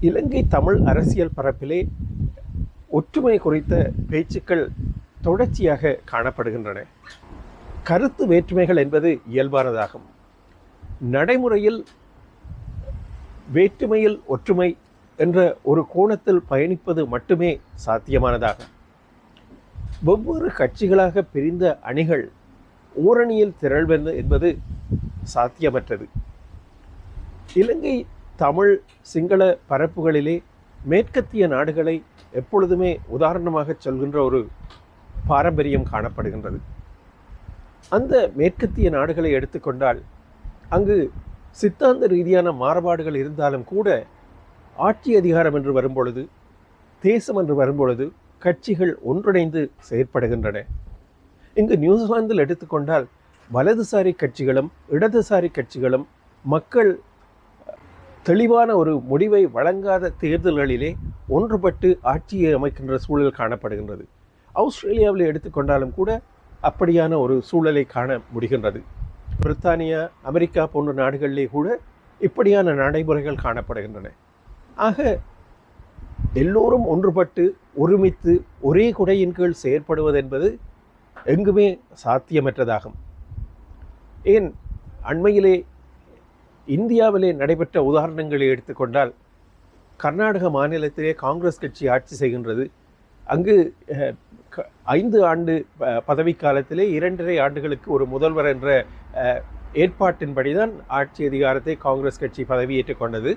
இலங்கை தமிழ் அரசியல் பரப்பிலே ஒற்றுமை குறித்த பேச்சுக்கள் தொடர்ச்சியாக காணப்படுகின்றன. கருத்து வேற்றுமைகள் என்பது இயல்பானதாகும். நடைமுறையில் வேற்றுமையில் ஒற்றுமை என்ற ஒரு கோணத்தில் பயணிப்பது மட்டுமே சாத்தியமானதாகும். வெவ்வேறு கட்சிகளாக பிரிந்த அணிகள் ஓரணியில் திரள்வது என்பது சாத்தியமற்றது. இலங்கை தமிழ் சிங்கள பரப்புகளிலே மேற்கத்திய நாடுகளை எப்பொழுதுமே உதாரணமாக சொல்கின்ற ஒரு பாரம்பரியம் காணப்படுகின்றது. அந்த மேற்கத்திய நாடுகளை எடுத்துக்கொண்டால் அங்கு சித்தாந்த ரீதியான மாறுபாடுகள் இருந்தாலும் கூட ஆட்சி அதிகாரம் என்று வரும்பொழுது, தேசம் என்று வரும்பொழுது கட்சிகள் ஒன்றிணைந்து செயற்படுகின்றன. இங்கு நியூசிலாந்தில் எடுத்துக்கொண்டால் வலதுசாரி கட்சிகளும் இடதுசாரி கட்சிகளும் மக்கள் தெளிவான ஒரு முடிவை வழங்காத தேர்தல்களிலே ஒன்றுபட்டு ஆட்சியை அமைக்கின்ற சூழல் காணப்படுகின்றது. ஆஸ்திரேலியாவில் எடுத்துக்கொண்டாலும் கூட அப்படியான ஒரு சூழலை காண முடிகின்றது. பிரித்தானியா, அமெரிக்கா போன்ற நாடுகளிலே கூட இப்படியான நடைமுறைகள் காணப்படுகின்றன. ஆக எல்லோரும் ஒன்றுபட்டு ஒருமித்து ஒரே குடையின் கீழ் செயற்படுவது என்பது எங்குமே சாத்தியமற்றதாகும். ஏன் அண்மையிலே இந்தியாவிலே நடைபெற்ற உதாரணங்களை எடுத்துக்கொண்டால், கர்நாடக மாநிலத்திலே காங்கிரஸ் கட்சி ஆட்சி செய்கின்றது. அங்கு 5 ஆண்டு பதவிக்காலத்திலே 2.5 ஆண்டுகளுக்கு ஒரு முதல்வர் என்ற ஏற்பாட்டின்படிதான் ஆட்சி அதிகாரத்தை காங்கிரஸ் கட்சி பதவியேற்றுக் கொண்டது.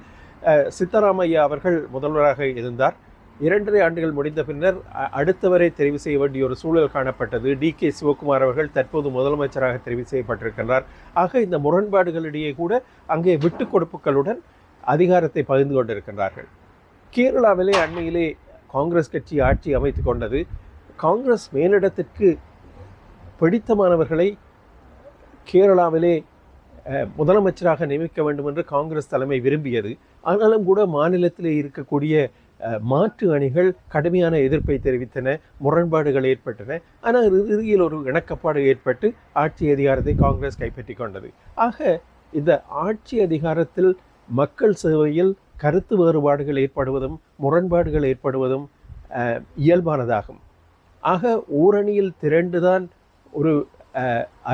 சித்தராமையா அவர்கள் முதல்வராக இருந்தார். 2.5 ஆண்டுகள் முடிந்த பின்னர் அடுத்தவரை தெரிவு செய்ய வேண்டிய ஒரு சூழல் காணப்பட்டது. DK சிவகுமார் அவர்கள் தற்போது முதலமைச்சராக தெரிவு செய்யப்பட்டிருக்கின்றார். ஆக இந்த முரண்பாடுகளிடையே கூட அங்கே விட்டு கொடுப்புகளுடன் அதிகாரத்தை பகிர்ந்து கொண்டிருக்கின்றார்கள். கேரளாவிலே அண்மையிலே காங்கிரஸ் கட்சி ஆட்சி அமைத்து கொண்டது. காங்கிரஸ் மேலிடத்திற்கு பிடித்தமானவர்களை கேரளாவிலே முதலமைச்சராக நியமிக்க வேண்டும் என்று காங்கிரஸ் தலைமை விரும்பியது. ஆனாலும் கூட மாநிலத்திலே இருக்கக்கூடிய மாற்று அணிகள் கடுமையான எதிர்ப்பை தெரிவித்தன, முரண்பாடுகள் ஏற்பட்டன. ஆனால் இறுதியில் ஒரு இணக்கப்பாடு ஏற்பட்டு ஆட்சி அதிகாரத்தை காங்கிரஸ் கைப்பற்றி கொண்டது. ஆக இந்த ஆட்சி அதிகாரத்தில் மக்கள் சேவையில் கருத்து வேறுபாடுகள் ஏற்படுவதும் முரண்பாடுகள் ஏற்படுவதும் இயல்பானதாகும். ஆக ஓரணியில் திரண்டுதான் ஒரு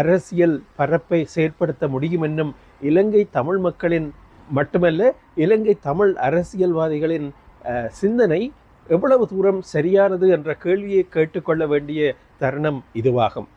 அரசியல் பரப்பை செயற்படுத்த முடியும் என்னும் இலங்கை தமிழ் மக்களின் மட்டுமல்ல, இலங்கை தமிழ் அரசியல்வாதிகளின் சிந்தனை எவ்வளவு தூரம் சரியானது என்ற கேள்வியை கேட்டுக்கொள்ள வேண்டிய தருணம் இதுவாகும்.